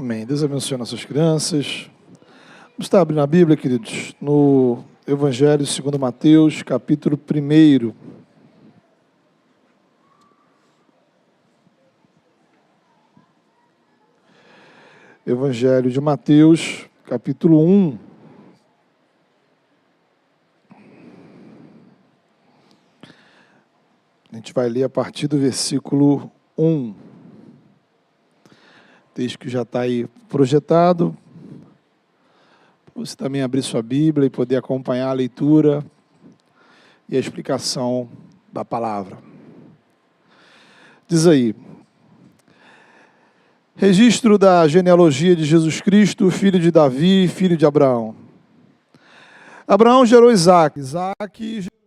Amém. Deus abençoe nossas crianças. Vamos estar abrindo a Bíblia, queridos, no Evangelho segundo Mateus, capítulo 1. Evangelho de Mateus, capítulo 1. A gente vai ler a partir do versículo 1. Texto que já está aí projetado. Você também abrir sua Bíblia e poder acompanhar a leitura e a explicação da palavra. Diz aí: registro da genealogia de Jesus Cristo, filho de Davi, filho de Abraão. Abraão gerou Isaque. Isaque gerou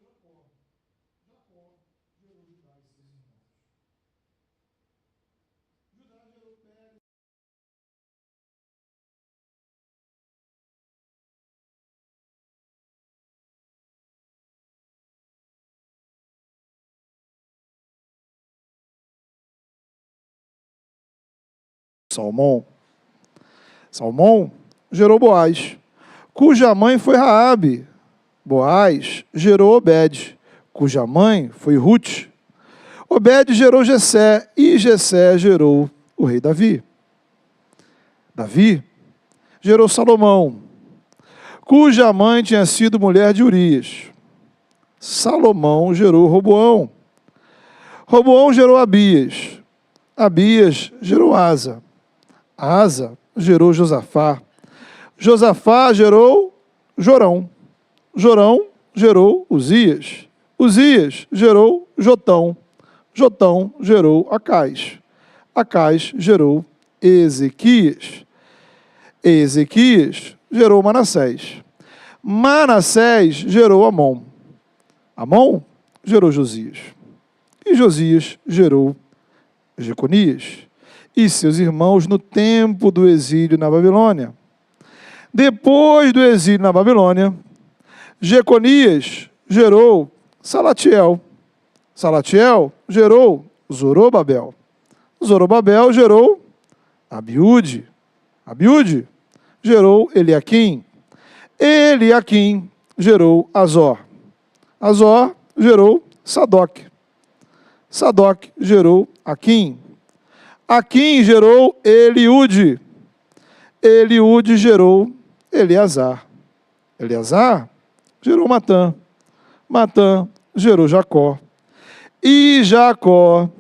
Salmão gerou Boaz, cuja mãe foi Raabe. Boaz gerou Obed, cuja mãe foi Ruth. Obed gerou Jessé, e Jessé gerou o rei Davi. Davi gerou Salomão, cuja mãe tinha sido mulher de Urias. Salomão gerou Roboão. Roboão gerou Abias. Abias gerou Asa. Asa gerou Josafá. Josafá gerou Jorão. Jorão gerou Uzias. Uzias gerou Jotão. Jotão gerou Acais. Acais gerou Ezequias. Ezequias gerou Manassés. Manassés gerou Amon. Amon gerou Josias. E Josias gerou Jeconias e seus irmãos no tempo do exílio na Babilônia. Depois do exílio na Babilônia, Jeconias gerou Salatiel. Salatiel gerou Zorobabel. Zorobabel gerou Abiúde. Abiúde gerou Eliaquim. Eliaquim gerou Azor. Azor gerou Sadoc. Sadoc gerou Aquim. Aquim gerou Eliúde. Eliúde gerou Eleazar. Eleazar gerou Matã. Matã gerou Jacó. E Jacó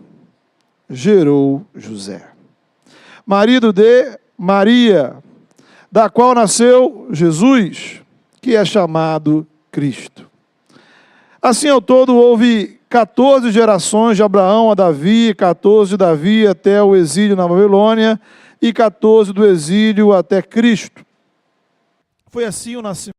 gerou José, marido de Maria, da qual nasceu Jesus, que é chamado Cristo. Assim, ao todo, houve 14 gerações de Abraão a Davi, 14 de Davi até o exílio na Babilônia e 14 do exílio até Cristo. Foi assim o nascimento.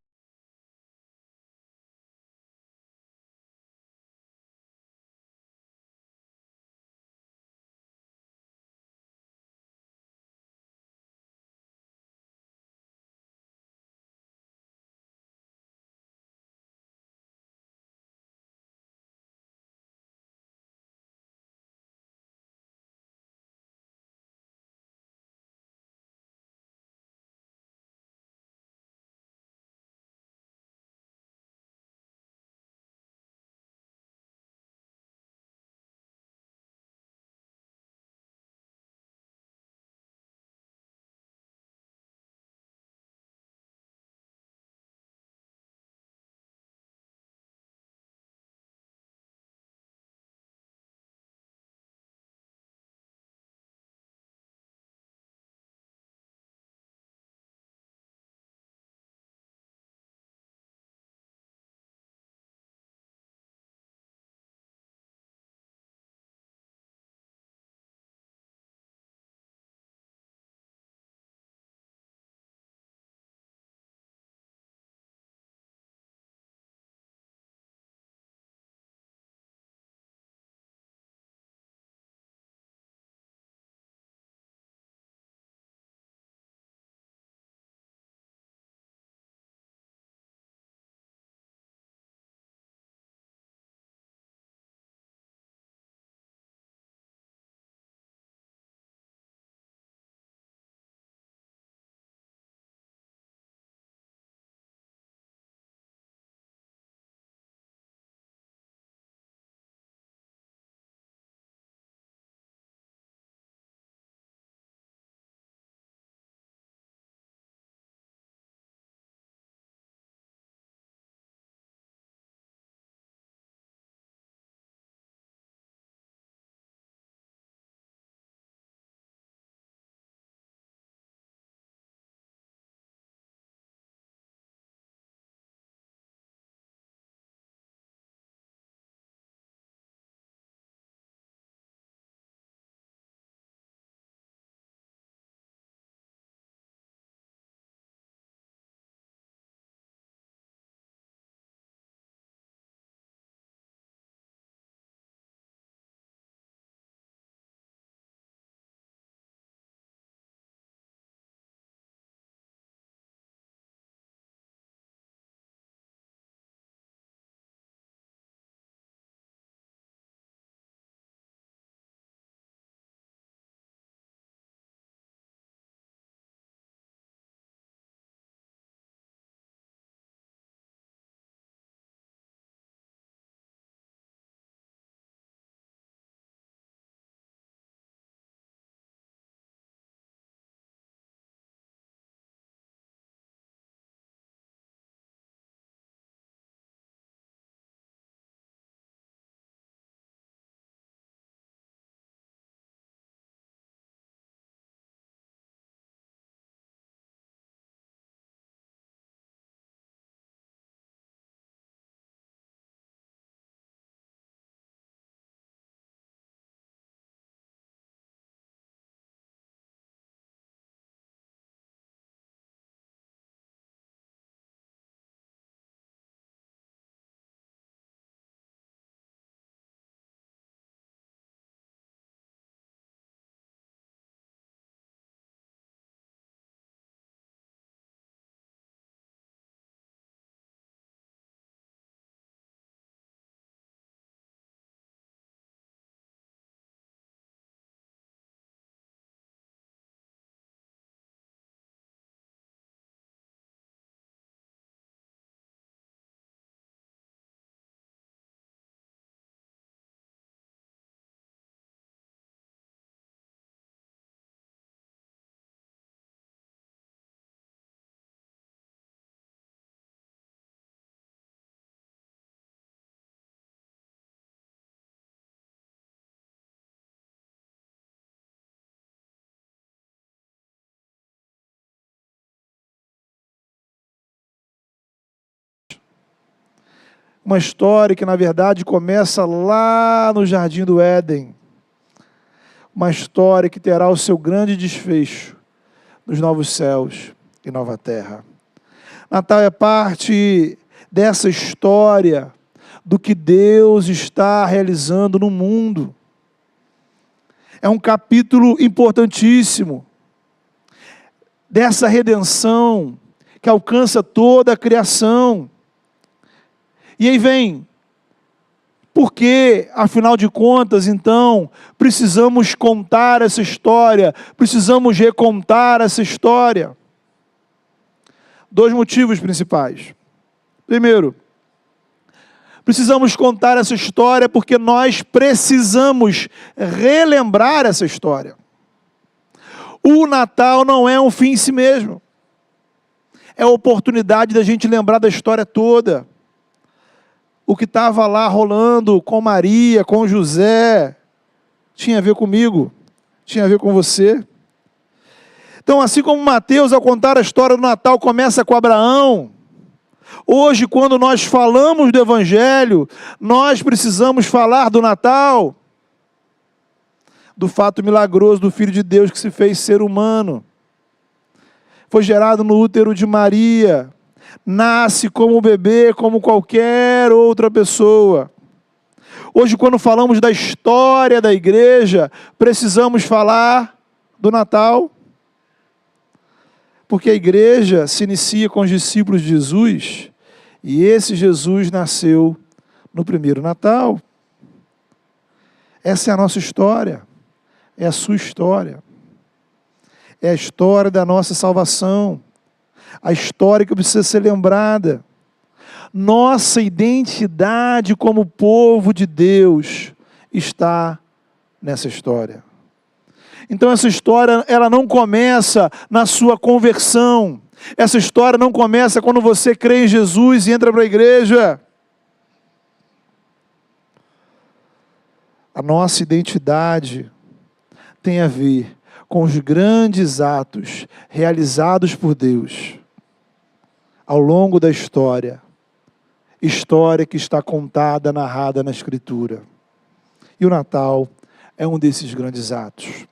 Uma história que, na verdade, começa lá no Jardim do Éden. Uma história que terá o seu grande desfecho nos novos céus e nova terra. Natal é parte dessa história do que Deus está realizando no mundo. É um capítulo importantíssimo dessa redenção que alcança toda a criação. E aí vem, porque, afinal de contas, então, precisamos contar essa história, precisamos recontar essa história. 2 motivos principais. Primeiro, precisamos contar essa história porque nós precisamos relembrar essa história. O Natal não é um fim em si mesmo. É a oportunidade da gente lembrar da história toda. O que estava lá rolando com Maria, com José, tinha a ver comigo, tinha a ver com você. Então, assim como Mateus, ao contar a história do Natal, começa com Abraão, hoje, quando nós falamos do Evangelho, nós precisamos falar do Natal, do fato milagroso do Filho de Deus que se fez ser humano, foi gerado no útero de Maria, nasce como bebê, como qualquer outra pessoa. Hoje, quando falamos da história da igreja, precisamos falar do Natal, porque a igreja se inicia com os discípulos de Jesus, e esse Jesus nasceu no primeiro Natal. Essa é a nossa história, é a sua história, é a história da nossa salvação, a história que precisa ser lembrada. Nossa identidade como povo de Deus está nessa história. Então essa história, ela não começa na sua conversão. Essa história não começa quando você crê em Jesus e entra para a igreja. A nossa identidade tem a ver com os grandes atos realizados por Deus ao longo da história. História que está contada, narrada na Escritura. E o Natal é um desses grandes atos.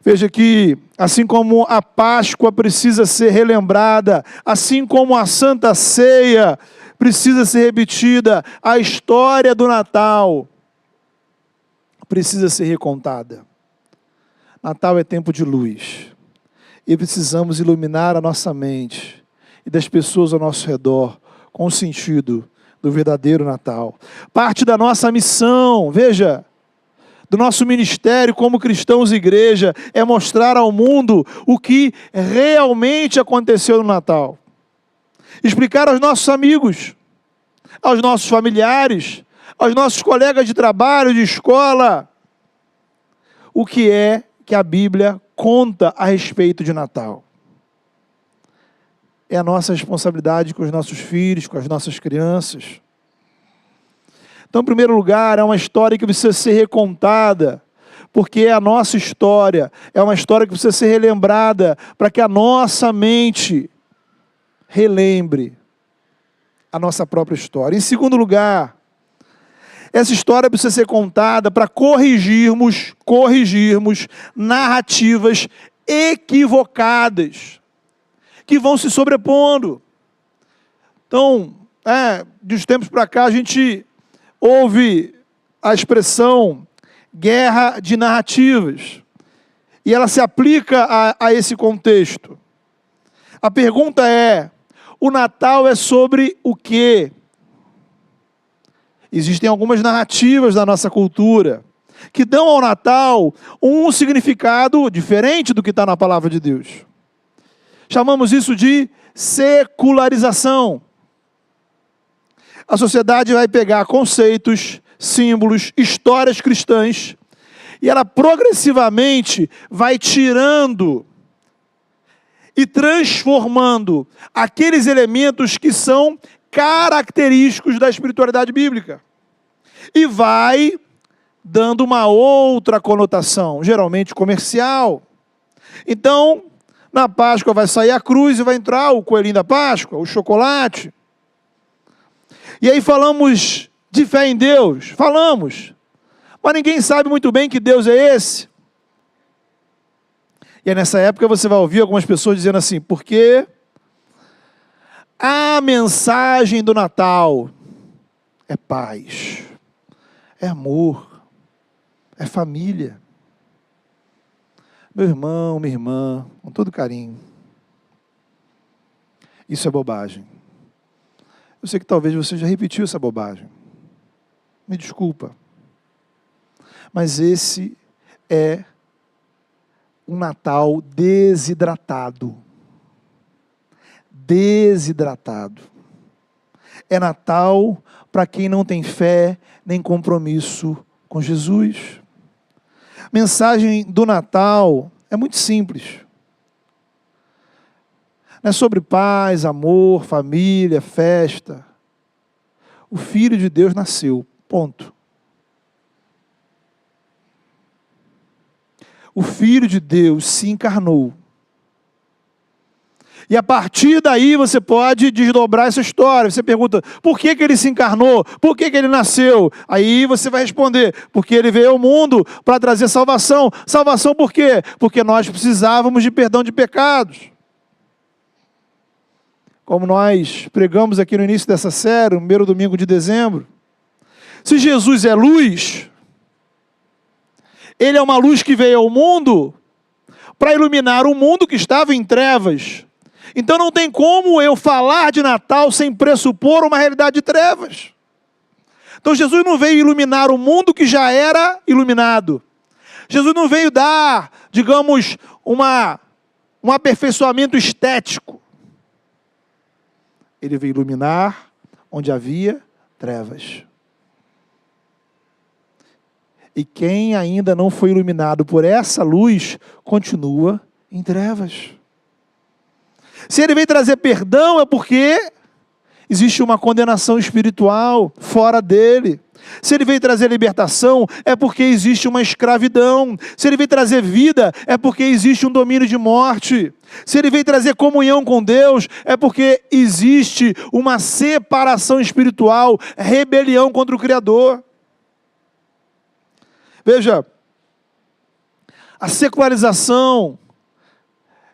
Veja que, assim como a Páscoa precisa ser relembrada, assim como a Santa Ceia precisa ser repetida, a história do Natal precisa ser recontada. Natal é tempo de luz. E precisamos iluminar a nossa mente e das pessoas ao nosso redor com o sentido do verdadeiro Natal. Parte da nossa missão, veja, do nosso ministério como cristãos e igreja, é mostrar ao mundo o que realmente aconteceu no Natal. Explicar aos nossos amigos, aos nossos familiares, aos nossos colegas de trabalho, de escola, o que é que a Bíblia conta a respeito de Natal. É a nossa responsabilidade com os nossos filhos, com as nossas crianças. Então, em primeiro lugar, é uma história que precisa ser recontada, porque é a nossa história, é uma história que precisa ser relembrada, para que a nossa mente relembre a nossa própria história. Em segundo lugar, essa história precisa ser contada para corrigirmos narrativas equivocadas, que vão se sobrepondo. Então, de uns tempos para cá, a gente ouve a expressão guerra de narrativas, e ela se aplica a esse contexto. A pergunta é, o Natal é sobre o quê? Existem algumas narrativas da nossa cultura que dão ao Natal um significado diferente do que está na palavra de Deus. Chamamos isso de secularização. A sociedade vai pegar conceitos, símbolos, histórias cristãs, e ela progressivamente vai tirando e transformando aqueles elementos que são característicos da espiritualidade bíblica. E vai dando uma outra conotação, geralmente comercial. Então, na Páscoa vai sair a cruz e vai entrar o coelhinho da Páscoa, o chocolate. E aí falamos de fé em Deus, falamos, mas ninguém sabe muito bem que Deus é esse. E aí nessa época você vai ouvir algumas pessoas dizendo assim, porque a mensagem do Natal é paz, é amor, é família. Meu irmão, minha irmã, com todo carinho, isso é bobagem. Eu sei que talvez você já repetiu essa bobagem. Me desculpa. Mas esse é um Natal desidratado. Desidratado. É Natal para quem não tem fé nem compromisso com Jesus. A mensagem do Natal é muito simples. Não é sobre paz, amor, família, festa. O Filho de Deus nasceu. Ponto. O Filho de Deus se encarnou. E a partir daí você pode desdobrar essa história. Você pergunta, por que ele se encarnou? Por que ele nasceu? Aí você vai responder, porque ele veio ao mundo para trazer salvação. Salvação por quê? Porque nós precisávamos de perdão de pecados. Como nós pregamos aqui no início dessa série, no primeiro domingo de dezembro. Se Jesus é luz, ele é uma luz que veio ao mundo para iluminar um mundo que estava em trevas. Então não tem como eu falar de Natal sem pressupor uma realidade de trevas. Então Jesus não veio iluminar o mundo que já era iluminado. Jesus não veio dar, digamos, um aperfeiçoamento estético. Ele veio iluminar onde havia trevas. E quem ainda não foi iluminado por essa luz, continua em trevas. Se ele veio trazer perdão, é porque existe uma condenação espiritual fora dele. Se ele veio trazer libertação, é porque existe uma escravidão. Se ele veio trazer vida, é porque existe um domínio de morte. Se ele veio trazer comunhão com Deus, é porque existe uma separação espiritual, rebelião contra o Criador. Veja, a secularização,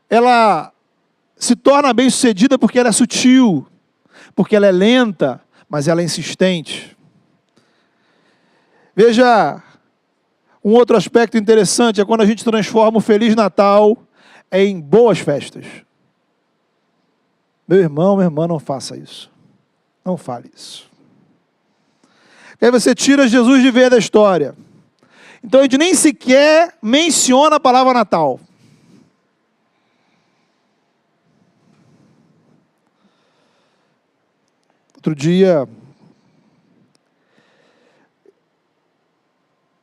ela se torna bem-sucedida porque ela é sutil, porque ela é lenta, mas ela é insistente. Veja, um outro aspecto interessante é quando a gente transforma o Feliz Natal em boas festas. Meu irmão, minha irmã, não faça isso. Não fale isso. Aí você tira Jesus de vez da história. Então a gente nem sequer menciona a palavra Natal. Outro dia,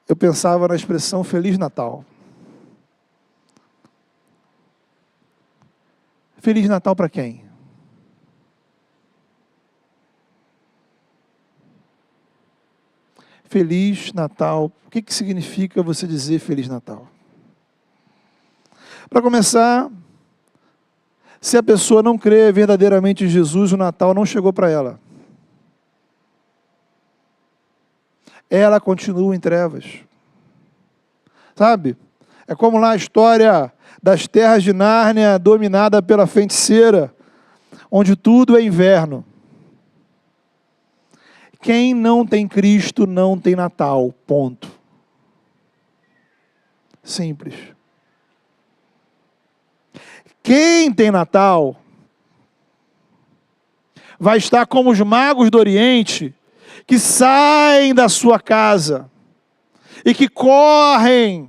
eu pensava na expressão Feliz Natal. Feliz Natal para quem? Feliz Natal. O que significa você dizer Feliz Natal? Para começar, se a pessoa não crê verdadeiramente em Jesus, o Natal não chegou para ela. Ela continua em trevas. Sabe? É como lá a história das terras de Nárnia, dominada pela feiticeira, onde tudo é inverno. Quem não tem Cristo não tem Natal, ponto. Simples. Quem tem Natal vai estar como os magos do Oriente, que saem da sua casa e que correm,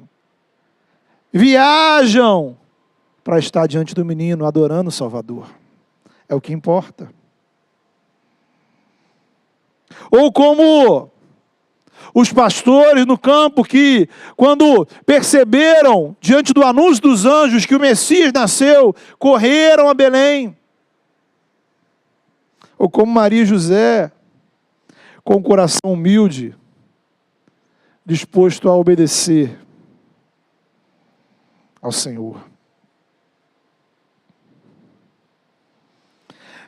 viajam para estar diante do menino, adorando o Salvador. É o que importa. Ou como os pastores no campo que, quando perceberam, diante do anúncio dos anjos, que o Messias nasceu, correram a Belém. Ou como Maria e José, com o coração humilde, disposto a obedecer ao Senhor.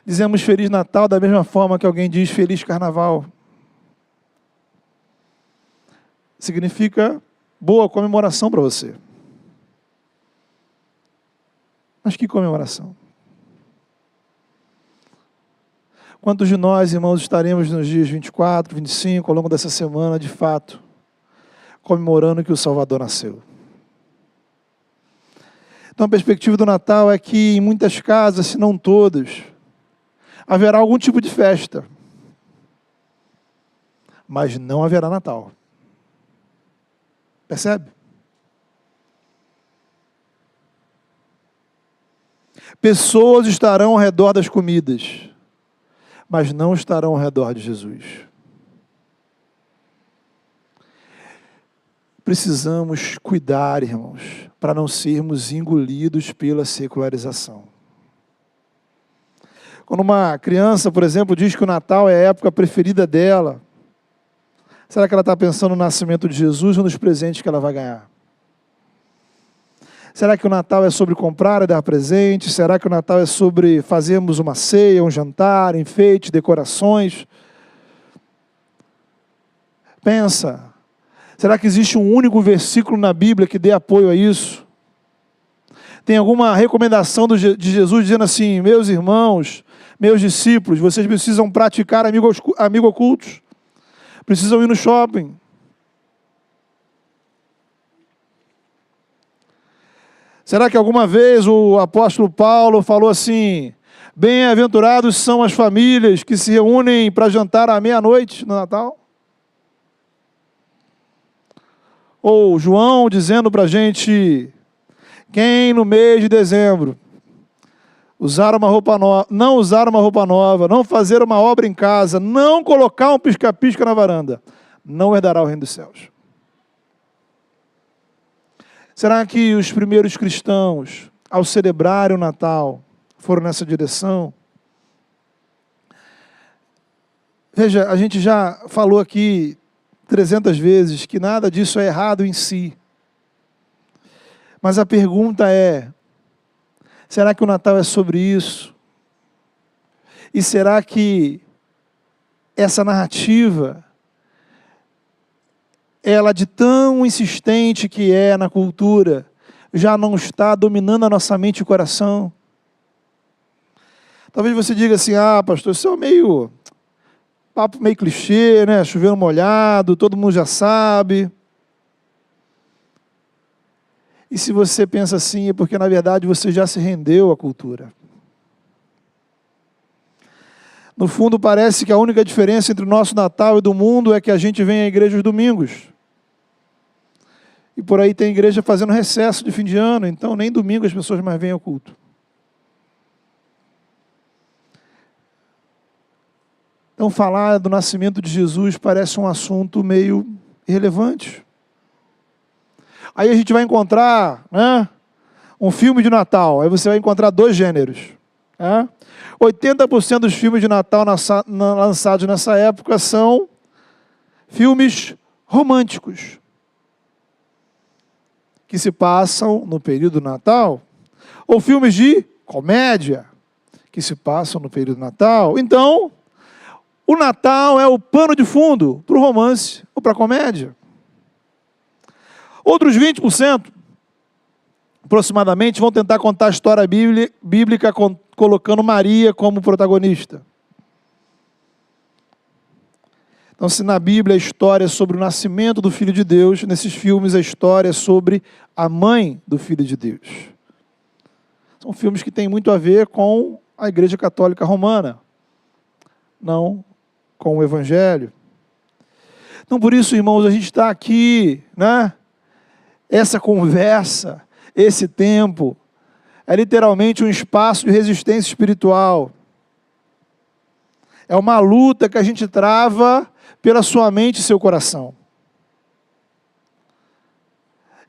dizemos Feliz Natal da mesma forma que alguém diz Feliz Carnaval. Significa boa comemoração para você. Mas que comemoração? Quantos de nós, irmãos, estaremos nos dias 24, 25, ao longo dessa semana, de fato, comemorando que o Salvador nasceu? Então, a perspectiva do Natal é que, em muitas casas, se não todas, haverá algum tipo de festa, mas não haverá Natal. Percebe? Pessoas estarão ao redor das comidas, mas não estarão ao redor de Jesus. Precisamos cuidar, irmãos, para não sermos engolidos pela secularização. Quando uma criança, por exemplo, diz que o Natal é a época preferida dela, será que ela está pensando no nascimento de Jesus ou nos presentes que ela vai ganhar? Será que o Natal é sobre comprar e dar presente? Será que o Natal é sobre fazermos uma ceia, um jantar, enfeites, decorações? Pensa, será que existe um único versículo na Bíblia que dê apoio a isso? Tem alguma recomendação de Jesus dizendo assim, meus irmãos, meus discípulos, vocês precisam praticar amigo ocultos? Precisam ir no shopping? Será que alguma vez o apóstolo Paulo falou assim, bem-aventurados são as famílias que se reúnem para jantar à meia-noite no Natal? Ou João dizendo para a gente, quem no mês de dezembro não usar uma roupa nova, não fazer uma obra em casa, não colocar um pisca-pisca na varanda, não herdará o reino dos céus. Será que os primeiros cristãos, ao celebrarem o Natal, foram nessa direção? Veja, a gente já falou aqui 300 vezes que nada disso é errado em si. Mas a pergunta é, será que o Natal é sobre isso? E será que essa narrativa, ela de tão insistente que é na cultura, já não está dominando a nossa mente e coração? Talvez você diga assim, pastor, isso é papo meio clichê, né? Chovendo molhado, todo mundo já sabe. E se você pensa assim, é porque na verdade você já se rendeu à cultura. No fundo, parece que a única diferença entre o nosso Natal e do mundo é que a gente vem à igreja aos domingos. E por aí tem igreja fazendo recesso de fim de ano, então nem domingo as pessoas mais vêm ao culto. Então falar do nascimento de Jesus parece um assunto meio irrelevante. Aí a gente vai encontrar, né, um filme de Natal, aí você vai encontrar 2 gêneros. 80% dos filmes de Natal lançados nessa época são filmes românticos, que se passam no período do Natal, ou filmes de comédia, que se passam no período do Natal. Então, o Natal é o pano de fundo para o romance ou para a comédia. Outros 20%, aproximadamente, vão tentar contar a história bíblica colocando Maria como protagonista. Então, se na Bíblia a história é sobre o nascimento do Filho de Deus, nesses filmes a história é sobre a mãe do Filho de Deus. São filmes que têm muito a ver com a Igreja Católica Romana, não com o Evangelho. Então, por isso, irmãos, a gente está aqui, né? Essa conversa, esse tempo, é literalmente um espaço de resistência espiritual. É uma luta que a gente trava pela sua mente e seu coração.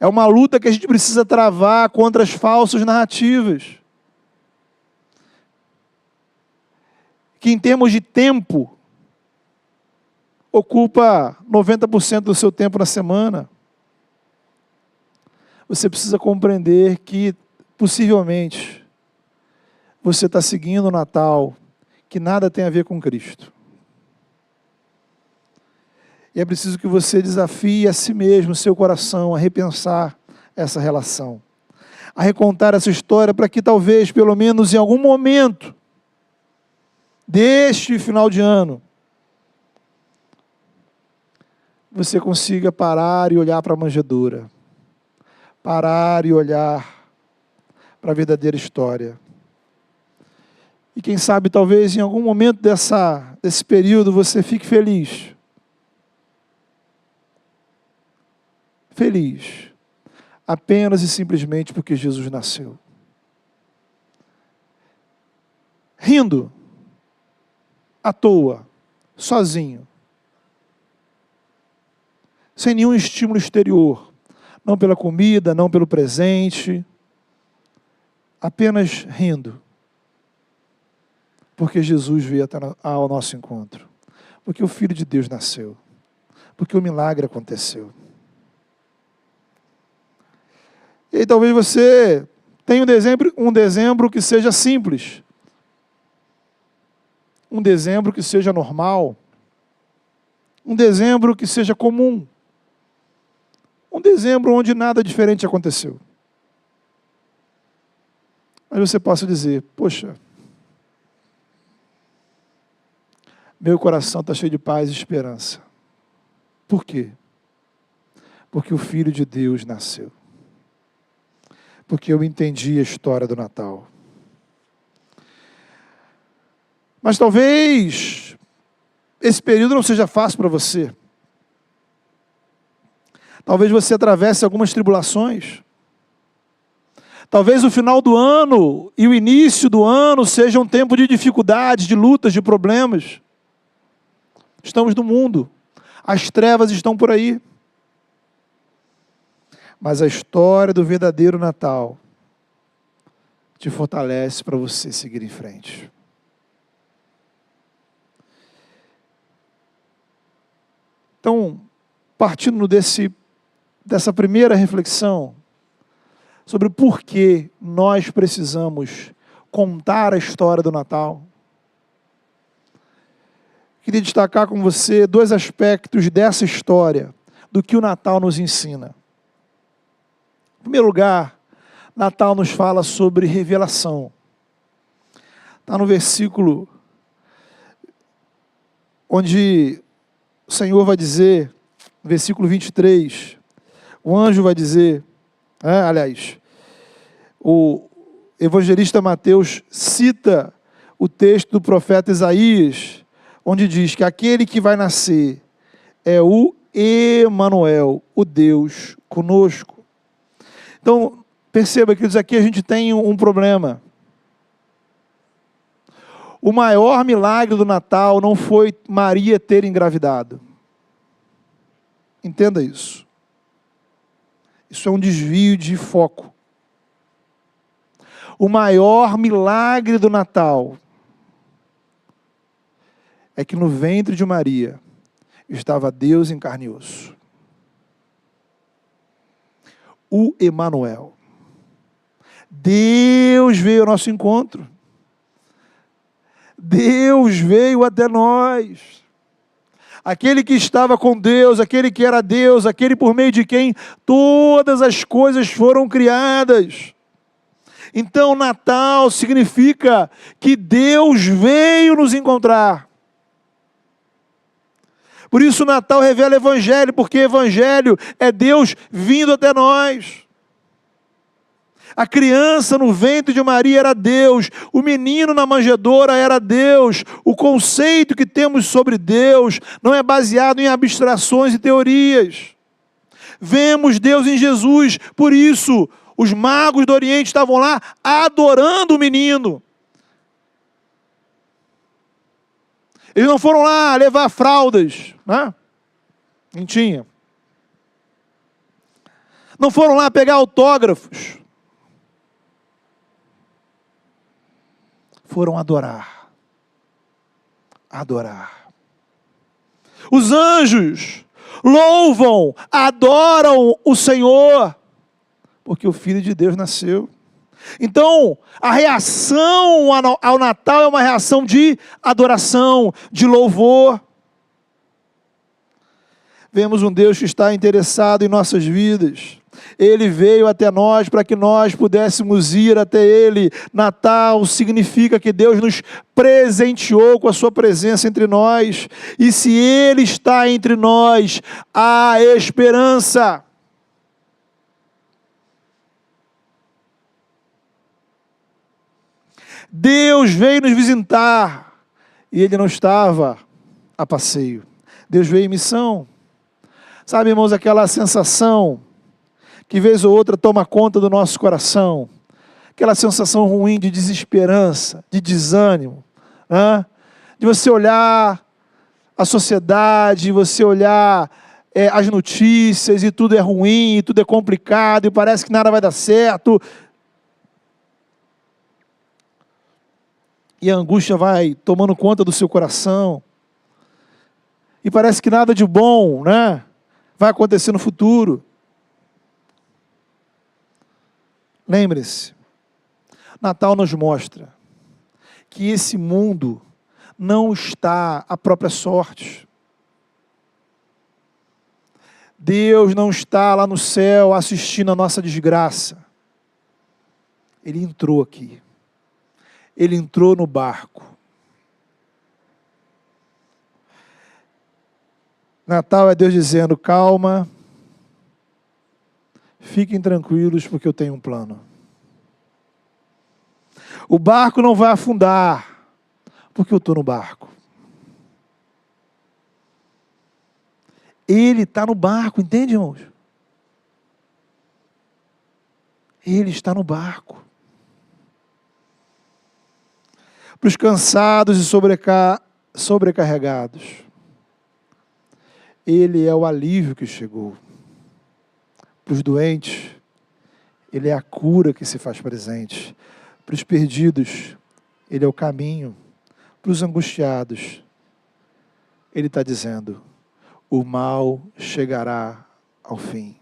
É uma luta que a gente precisa travar contra as falsas narrativas. Que em termos de tempo, ocupa 90% do seu tempo na semana. Você precisa compreender que, possivelmente, você está seguindo o Natal que nada tem a ver com Cristo. E é preciso que você desafie a si mesmo, o seu coração, a repensar essa relação, a recontar essa história para que talvez, pelo menos em algum momento deste final de ano, você consiga parar e olhar para a manjedoura, parar e olhar para a verdadeira história. E quem sabe, talvez, em algum momento desse período, você fique feliz. Feliz. Apenas e simplesmente porque Jesus nasceu. Rindo. À toa. Sozinho. Sem nenhum estímulo exterior. Não pela comida, não pelo presente. Apenas rindo. Porque Jesus veio ao nosso encontro. Porque o Filho de Deus nasceu. Porque o milagre aconteceu. E aí talvez você tenha um dezembro que seja simples. Um dezembro que seja normal. Um dezembro que seja comum. Um dezembro onde nada diferente aconteceu. Mas você possa dizer, poxa, meu coração está cheio de paz e esperança. Por quê? Porque o Filho de Deus nasceu. Porque eu entendi a história do Natal. Mas talvez esse período não seja fácil para você. Talvez você atravesse algumas tribulações. Talvez o final do ano e o início do ano seja um tempo de dificuldades, de lutas, de problemas. Estamos no mundo. As trevas estão por aí. Mas a história do verdadeiro Natal te fortalece para você seguir em frente. Então, partindo dessa primeira reflexão sobre por que nós precisamos contar a história do Natal, queria destacar com você 2 aspectos dessa história, do que o Natal nos ensina. Em primeiro lugar, Natal nos fala sobre revelação. Está no versículo onde o Senhor vai dizer, versículo 23, o anjo vai dizer, o evangelista Mateus cita o texto do profeta Isaías, onde diz que aquele que vai nascer é o Emanuel, o Deus conosco. Então, perceba, queridos, aqui a gente tem um problema. O maior milagre do Natal não foi Maria ter engravidado. Entenda isso. Isso é um desvio de foco. O maior milagre do Natal é que no ventre de Maria estava Deus em carne e osso. O Emanuel. Deus veio ao nosso encontro. Deus veio até nós. Aquele que estava com Deus, aquele que era Deus, aquele por meio de quem todas as coisas foram criadas. Então, Natal significa que Deus veio nos encontrar. Por isso, o Natal revela Evangelho, porque Evangelho é Deus vindo até nós. A criança no ventre de Maria era Deus, o menino na manjedoura era Deus. O conceito que temos sobre Deus não é baseado em abstrações e teorias. Vemos Deus em Jesus, por isso os magos do Oriente estavam lá adorando o menino. Eles não foram lá levar fraldas, né? Nem tinha. Não foram lá pegar autógrafos. Foram adorar. Adorar. Os anjos louvam, adoram o Senhor, porque o Filho de Deus nasceu. Então, a reação ao Natal é uma reação de adoração, de louvor. Vemos um Deus que está interessado em nossas vidas. Ele veio até nós para que nós pudéssemos ir até Ele. Natal significa que Deus nos presenteou com a sua presença entre nós. E se Ele está entre nós, há esperança. Deus veio nos visitar e Ele não estava a passeio. Deus veio em missão. Sabe, irmãos, aquela sensação que vez ou outra toma conta do nosso coração, aquela sensação ruim de desesperança, de desânimo, né? De você olhar a sociedade, você olhar as notícias e tudo é ruim, e tudo é complicado, e parece que nada vai dar certo. E a angústia vai tomando conta do seu coração. E parece que nada de bom, né, vai acontecer no futuro. Lembre-se, Natal nos mostra que esse mundo não está à própria sorte. Deus não está lá no céu assistindo a nossa desgraça. Ele entrou aqui. Ele entrou no barco. Natal é Deus dizendo: calma, fiquem tranquilos porque eu tenho um plano. O barco não vai afundar porque eu estou no barco. Ele está no barco, entende, irmãos? Ele está no barco. Para os cansados e sobrecarregados, Ele é o alívio que chegou. Para os doentes, Ele é a cura que se faz presente. Para os perdidos, Ele é o caminho. Para os angustiados, Ele está dizendo: o mal chegará ao fim.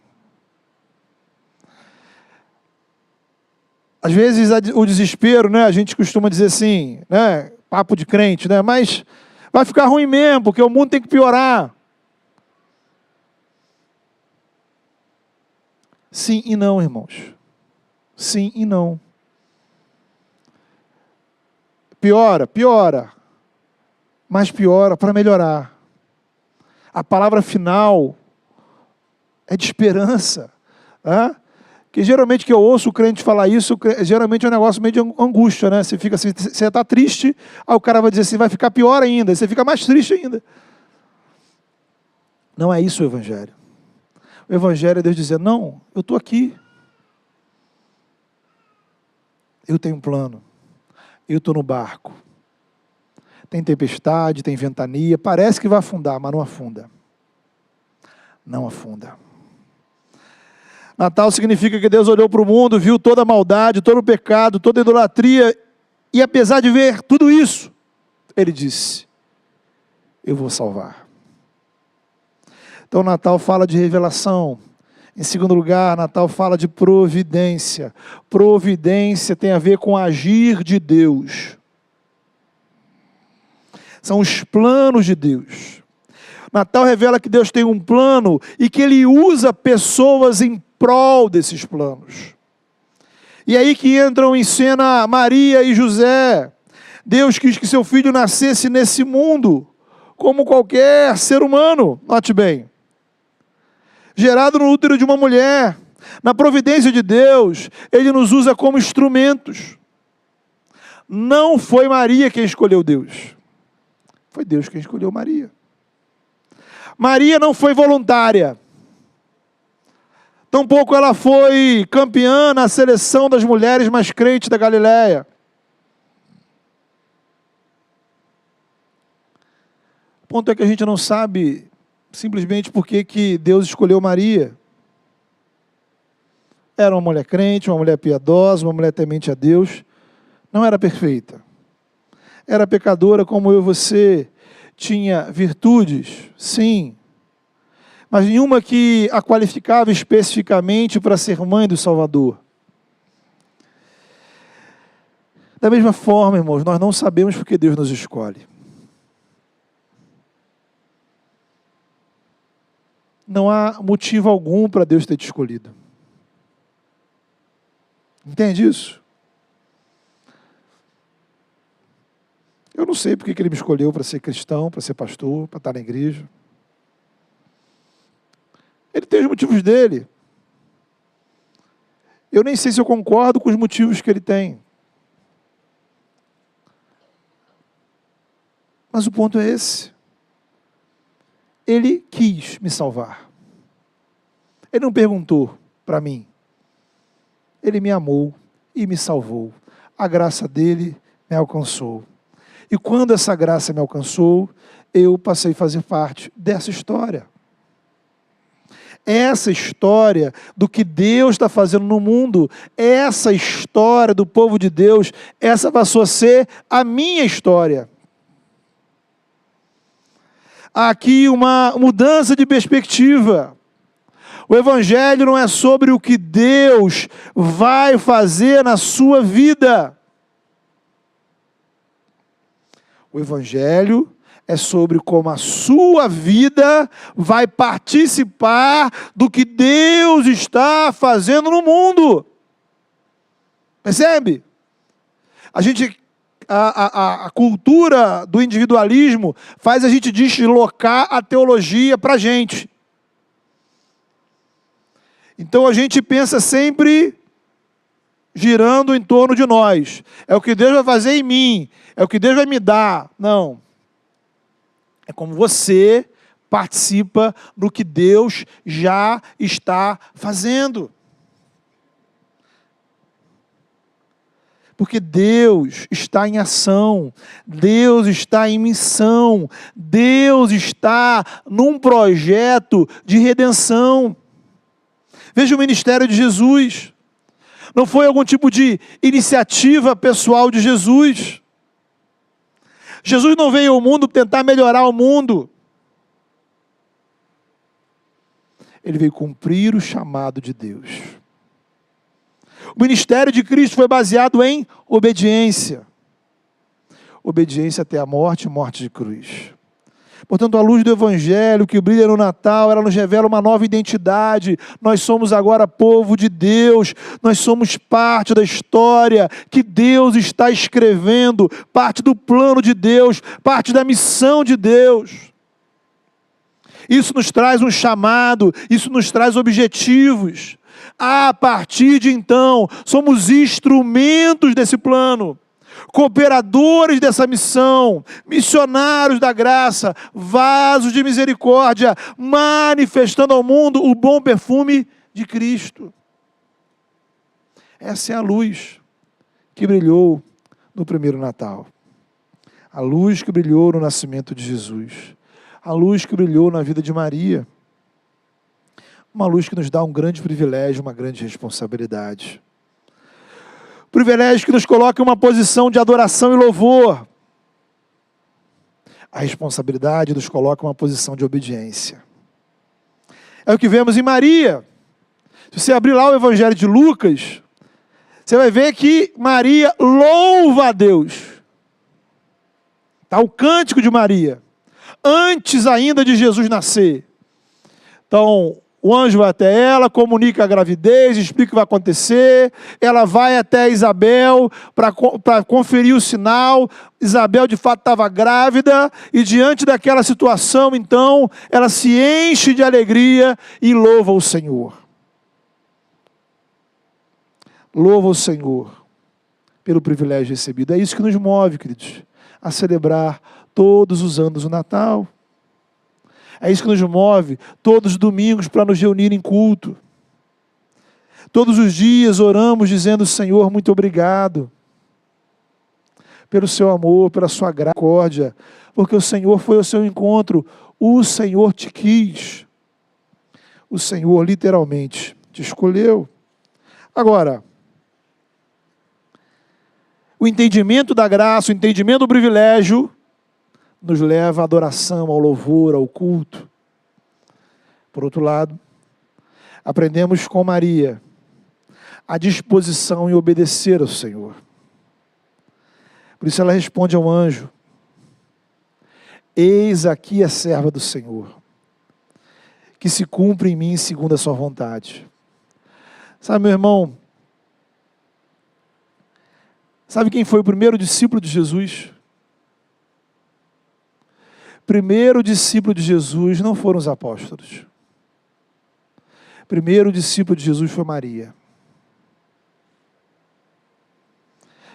Às vezes o desespero, né, a gente costuma dizer assim, né, papo de crente, né, mas vai ficar ruim mesmo, porque o mundo tem que piorar. Sim e não, irmãos. Sim e não. Piora, mas piora para melhorar. A palavra final é de esperança. Né? Que geralmente que eu ouço o crente falar isso, geralmente é um negócio meio de angústia, né? Você fica assim, você está triste, aí o cara vai dizer assim, vai ficar pior ainda, você fica mais triste ainda. Não é isso o Evangelho. O Evangelho é Deus dizer: não, eu estou aqui. Eu tenho um plano. Eu estou no barco. Tem tempestade, tem ventania, parece que vai afundar, mas não afunda. Não afunda. Natal significa que Deus olhou para o mundo, viu toda a maldade, todo o pecado, toda a idolatria, e apesar de ver tudo isso, Ele disse: eu vou salvar. Então Natal fala de revelação. Em segundo lugar, Natal fala de providência. Providência tem a ver com o agir de Deus. São os planos de Deus. Natal revela que Deus tem um plano e que Ele usa pessoas em prol desses planos. E aí que entram em cena Maria e José. Deus quis que seu filho nascesse nesse mundo, como qualquer ser humano, note bem. Gerado no útero de uma mulher. Na providência de Deus, Ele nos usa como instrumentos. Não foi Maria quem escolheu Deus. Foi Deus quem escolheu Maria. Maria não foi voluntária. Tampouco ela foi campeã na seleção das mulheres mais crentes da Galileia. O ponto é que a gente não sabe simplesmente por que Deus escolheu Maria. Era uma mulher crente, uma mulher piedosa, uma mulher temente a Deus. Não era perfeita. Era pecadora como eu e você. Tinha virtudes, sim. Mas nenhuma que a qualificava especificamente para ser mãe do Salvador. Da mesma forma, irmãos, nós não sabemos porque Deus nos escolhe. Não há motivo algum para Deus ter te escolhido. Entende isso? Eu não sei porque Ele me escolheu para ser cristão, para ser pastor, para estar na igreja. Ele tem os motivos dele. Eu nem sei se eu concordo com os motivos que Ele tem. Mas o ponto é esse. Ele quis me salvar. Ele não perguntou para mim. Ele me amou e me salvou. A graça dele me alcançou. E quando essa graça me alcançou, eu passei a fazer parte dessa história. Essa história do que Deus está fazendo no mundo, essa história do povo de Deus, essa passou a ser a minha história. Há aqui uma mudança de perspectiva. O Evangelho não é sobre o que Deus vai fazer na sua vida. O Evangelho é sobre como a sua vida vai participar do que Deus está fazendo no mundo. Percebe? A cultura do individualismo faz a gente deslocar a teologia para a gente. Então a gente pensa sempre girando em torno de nós. É o que Deus vai fazer em mim, é o que Deus vai me dar. Não. É como você participa do que Deus já está fazendo. Porque Deus está em ação, Deus está em missão, Deus está num projeto de redenção. Veja o ministério de Jesus. Não foi algum tipo de iniciativa pessoal de Jesus. Jesus não veio ao mundo tentar melhorar o mundo. Ele veio cumprir o chamado de Deus. O ministério de Cristo foi baseado em obediência. Obediência até a morte, morte de cruz. Portanto, a luz do Evangelho que brilha no Natal, ela nos revela uma nova identidade. Nós somos agora povo de Deus, nós somos parte da história que Deus está escrevendo, parte do plano de Deus, parte da missão de Deus. Isso nos traz um chamado, isso nos traz objetivos. A partir de então, somos instrumentos desse plano. Cooperadores dessa missão, missionários da graça, vasos de misericórdia, manifestando ao mundo o bom perfume de Cristo. Essa é a luz que brilhou no primeiro Natal. A luz que brilhou no nascimento de Jesus. A luz que brilhou na vida de Maria. Uma luz que nos dá um grande privilégio, uma grande responsabilidade. Privilégio que nos coloca em uma posição de adoração e louvor. A responsabilidade nos coloca em uma posição de obediência. É o que vemos em Maria. Se você abrir lá o Evangelho de Lucas, você vai ver que Maria louva a Deus. Está o cântico de Maria, antes ainda de Jesus nascer. Então, o anjo vai até ela, comunica a gravidez, explica o que vai acontecer. Ela vai até Isabel para conferir o sinal. Isabel de fato estava grávida e diante daquela situação, então, ela se enche de alegria e louva o Senhor. Louva o Senhor pelo privilégio recebido. É isso que nos move, queridos, a celebrar todos os anos o Natal. É isso que nos move todos os domingos para nos reunir em culto. Todos os dias oramos dizendo: Senhor, muito obrigado pelo seu amor, pela sua misericórdia, porque o Senhor foi ao seu encontro, o Senhor te quis, o Senhor literalmente te escolheu. Agora, o entendimento da graça, o entendimento do privilégio, nos leva à adoração, ao louvor, ao culto. Por outro lado, aprendemos com Maria a disposição em obedecer ao Senhor. Por isso ela responde ao anjo: eis aqui a serva do Senhor, que se cumpre em mim segundo a sua vontade. Sabe, meu irmão, sabe quem foi o primeiro discípulo de Jesus? Primeiro discípulo de Jesus não foram os apóstolos. Primeiro discípulo de Jesus foi Maria.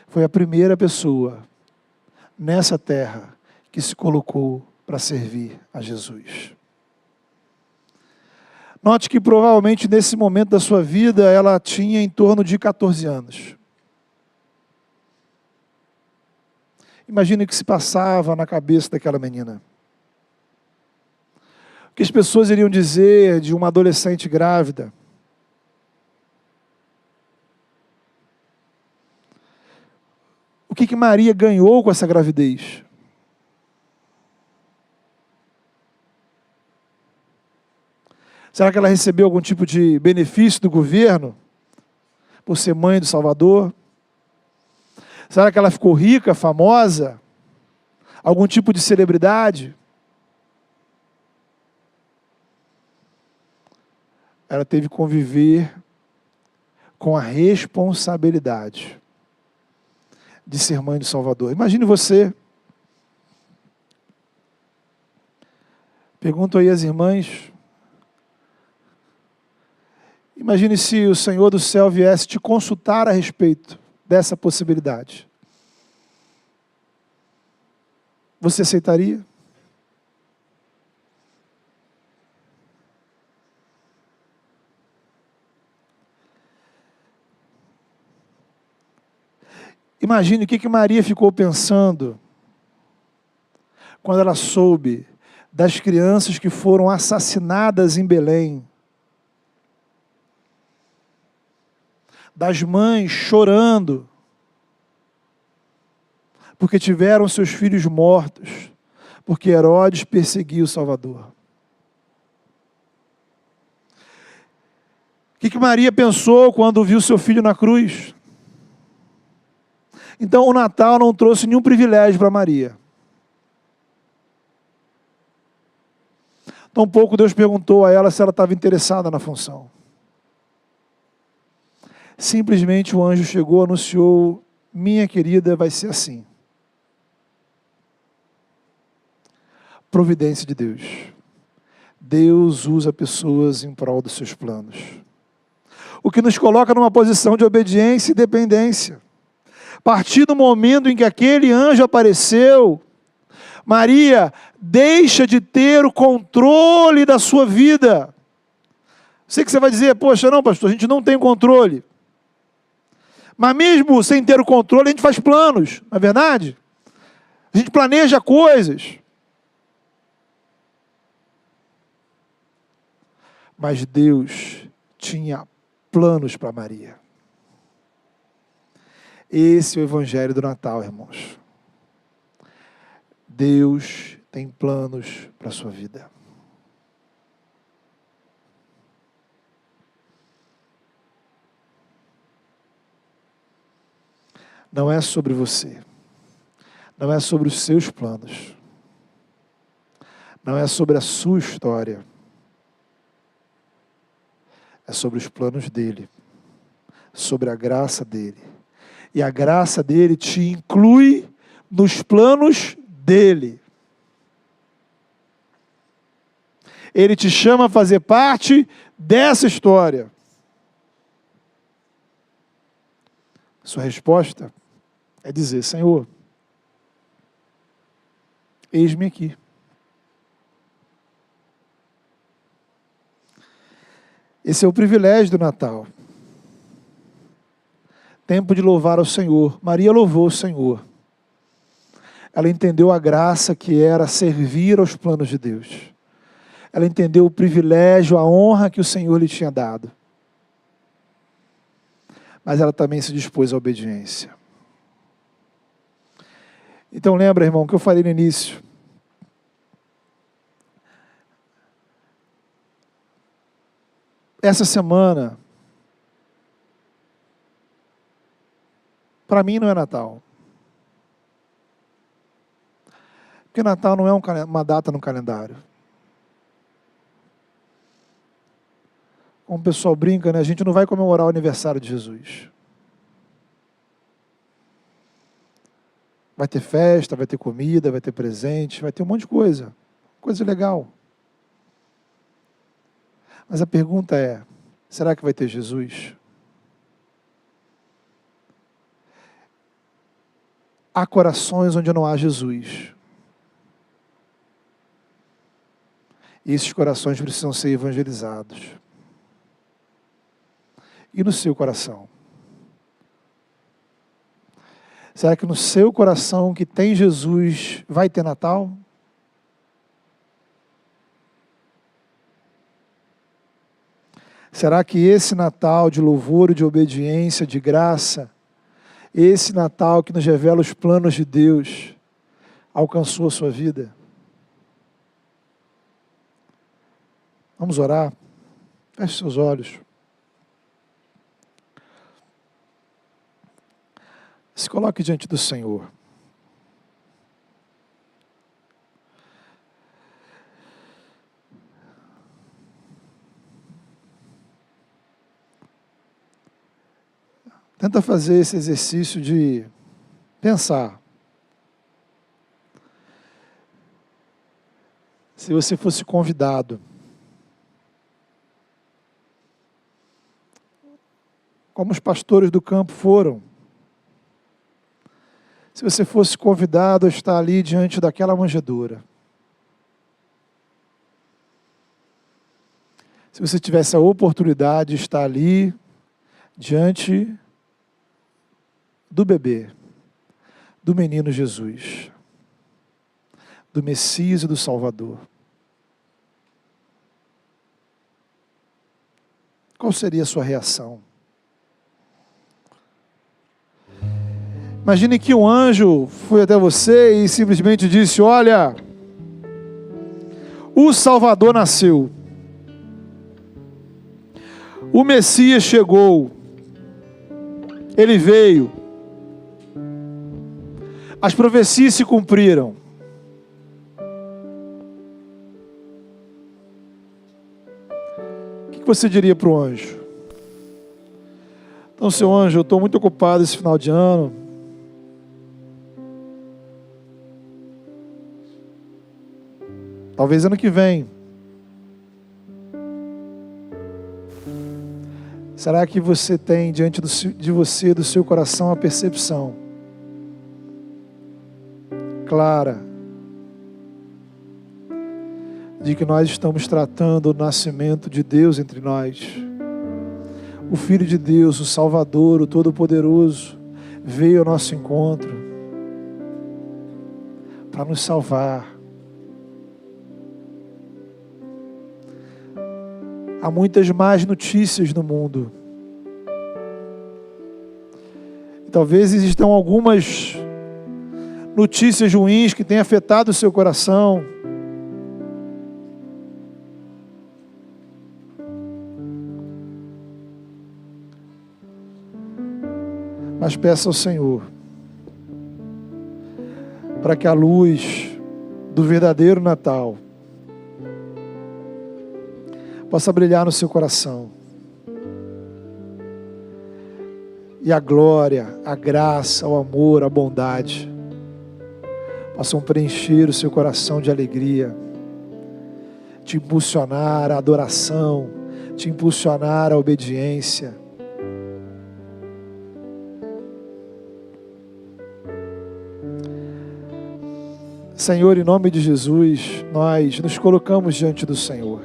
Foi a primeira pessoa nessa terra que se colocou para servir a Jesus. Note que provavelmente nesse momento da sua vida ela tinha em torno de 14 anos. Imagine o que se passava na cabeça daquela menina. O que as pessoas iriam dizer de uma adolescente grávida? O que Maria ganhou com essa gravidez? Será que ela recebeu algum tipo de benefício do governo por ser mãe do Salvador? Será que ela ficou rica, famosa? Algum tipo de celebridade? Ela teve que conviver com a responsabilidade de ser mãe do Salvador. Imagine você. Pergunto aí às irmãs. Imagine se o Senhor do céu viesse te consultar a respeito dessa possibilidade. Você aceitaria? Imagine o que Maria ficou pensando quando ela soube das crianças que foram assassinadas em Belém. Das mães chorando porque tiveram seus filhos mortos, porque Herodes perseguia o Salvador. O que Maria pensou quando viu seu filho na cruz? Então o Natal não trouxe nenhum privilégio para Maria. Tampouco Deus perguntou a ela se ela estava interessada na função. Simplesmente o anjo chegou, anunciou: minha querida, vai ser assim. Providência de Deus. Deus usa pessoas em prol dos seus planos. O que nos coloca numa posição de obediência e dependência. A partir do momento em que aquele anjo apareceu, Maria deixa de ter o controle da sua vida. Sei que você vai dizer: poxa, não, pastor, a gente não tem controle. Mas mesmo sem ter o controle, a gente faz planos, não é verdade? A gente planeja coisas. Mas Deus tinha planos para Maria. Esse é o Evangelho do Natal, irmãos. Deus tem planos para a sua vida. Não é sobre você. Não é sobre os seus planos. Não é sobre a sua história. É sobre os planos dele. Sobre a graça dele. E a graça dele te inclui nos planos dele. Ele te chama a fazer parte dessa história. Sua resposta é dizer: Senhor, eis-me aqui. Esse é o privilégio do Natal. Tempo de louvar ao Senhor. Maria louvou o Senhor. Ela entendeu a graça que era servir aos planos de Deus. Ela entendeu o privilégio, a honra que o Senhor lhe tinha dado. Mas ela também se dispôs à obediência. Então lembra, irmão, que eu falei no início. Essa semana, para mim não é Natal. Porque Natal não é uma data no calendário. Como o pessoal brinca, né? A gente não vai comemorar o aniversário de Jesus. Vai ter festa, vai ter comida, vai ter presente, vai ter um monte de coisa. Coisa legal. Mas a pergunta é, será que vai ter Jesus? Há corações onde não há Jesus. E esses corações precisam ser evangelizados. E no seu coração? Será que no seu coração que tem Jesus vai ter Natal? Será que esse Natal de louvor e de obediência, de graça, esse Natal que nos revela os planos de Deus, alcançou a sua vida? Vamos orar? Feche seus olhos. Se coloque diante do Senhor. Tenta fazer esse exercício de pensar. Se você fosse convidado, como os pastores do campo foram, se você fosse convidado a estar ali diante daquela manjedoura, se você tivesse a oportunidade de estar ali diante do bebê, do menino Jesus, do Messias e do Salvador, qual seria a sua reação? Imagine que um anjo foi até você e simplesmente disse: olha, o Salvador nasceu, o Messias chegou, ele veio, as profecias se cumpriram. O que você diria para o anjo? Então, seu anjo, eu estou muito ocupado esse final de ano. Talvez ano que vem. Será que você tem diante de você, do seu coração, a percepção clara de que nós estamos tratando o nascimento de Deus entre nós? O Filho de Deus, o Salvador, o Todo-Poderoso, veio ao nosso encontro para nos salvar. Há muitas más notícias no mundo. Talvez existam algumas notícias ruins que têm afetado o seu coração. Mas peça ao Senhor para que a luz do verdadeiro Natal possa brilhar no seu coração. E a glória, a graça, o amor, a bondade possam preencher o seu coração de alegria, te impulsionar à adoração, te impulsionar à obediência. Senhor, em nome de Jesus, nós nos colocamos diante do Senhor.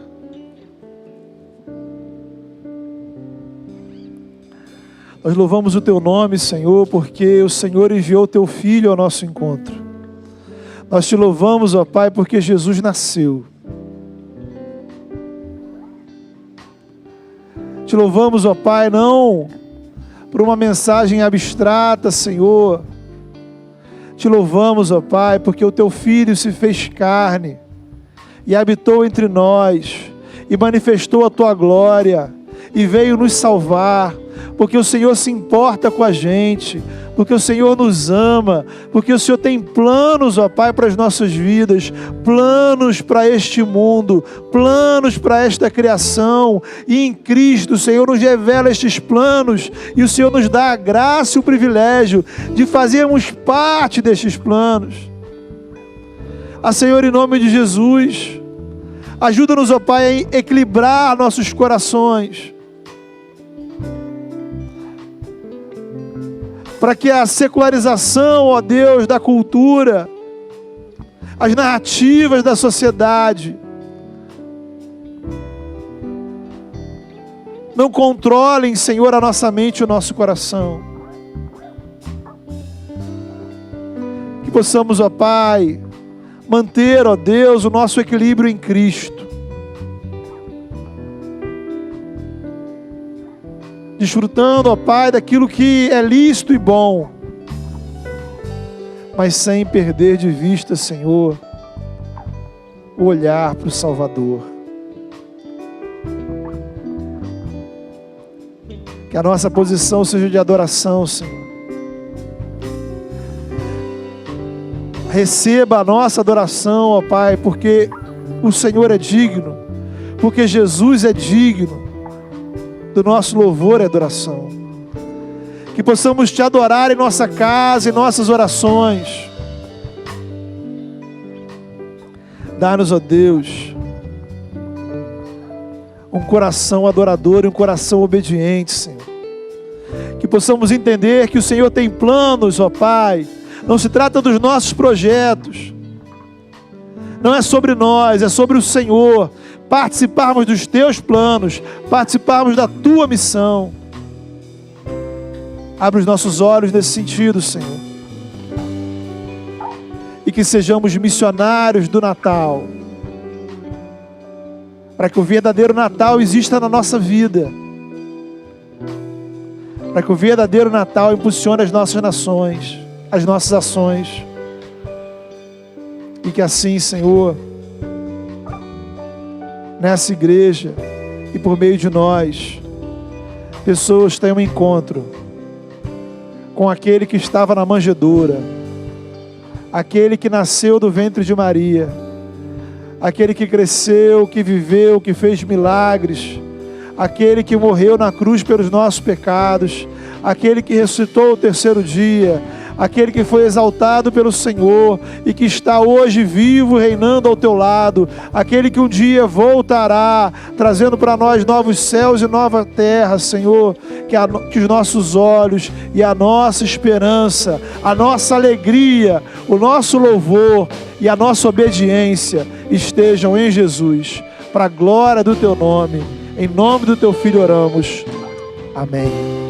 Nós louvamos o Teu nome, Senhor, porque o Senhor enviou o Teu Filho ao nosso encontro. Nós Te louvamos, ó Pai, porque Jesus nasceu. Te louvamos, ó Pai, não por uma mensagem abstrata, Senhor. Te louvamos, ó Pai, porque o Teu Filho se fez carne e habitou entre nós e manifestou a Tua glória e veio nos salvar porque o Senhor se importa com a gente, porque o Senhor nos ama, porque o Senhor tem planos, ó Pai, para as nossas vidas, planos para este mundo, planos para esta criação, e em Cristo o Senhor nos revela estes planos, e o Senhor nos dá a graça e o privilégio de fazermos parte destes planos. Senhor, em nome de Jesus, ajuda-nos, ó Pai, a equilibrar nossos corações, para que a secularização, ó Deus, da cultura, as narrativas da sociedade, não controlem, Senhor, a nossa mente e o nosso coração. Que possamos, ó Pai, manter, ó Deus, o nosso equilíbrio em Cristo, desfrutando, ó Pai, daquilo que é lícito e bom, mas sem perder de vista, Senhor, o olhar para o Salvador. Que a nossa posição seja de adoração, Senhor. Receba a nossa adoração, ó Pai, porque o Senhor é digno, porque Jesus é digno do nosso louvor e adoração. Que possamos Te adorar em nossa casa, em nossas orações. Dá-nos, ó Deus, um coração adorador e um coração obediente, Senhor. Que possamos entender que o Senhor tem planos, ó Pai. Não se trata dos nossos projetos, não é sobre nós, é sobre o Senhor. Participarmos dos Teus planos, participarmos da Tua missão. Abre os nossos olhos nesse sentido, Senhor. E que sejamos missionários do Natal, para que o verdadeiro Natal exista na nossa vida, para que o verdadeiro Natal impulsione as nossas nações, as nossas ações, e que assim, Senhor, nessa igreja e por meio de nós, pessoas tenham um encontro com aquele que estava na manjedoura, aquele que nasceu do ventre de Maria, aquele que cresceu, que viveu, que fez milagres, aquele que morreu na cruz pelos nossos pecados, aquele que ressuscitou o terceiro dia, aquele que foi exaltado pelo Senhor e que está hoje vivo, reinando ao teu lado, aquele que um dia voltará, trazendo para nós novos céus e nova terra, Senhor, que os nossos olhos e a nossa esperança, a nossa alegria, o nosso louvor e a nossa obediência estejam em Jesus, para a glória do teu nome. Em nome do teu Filho oramos. Amém.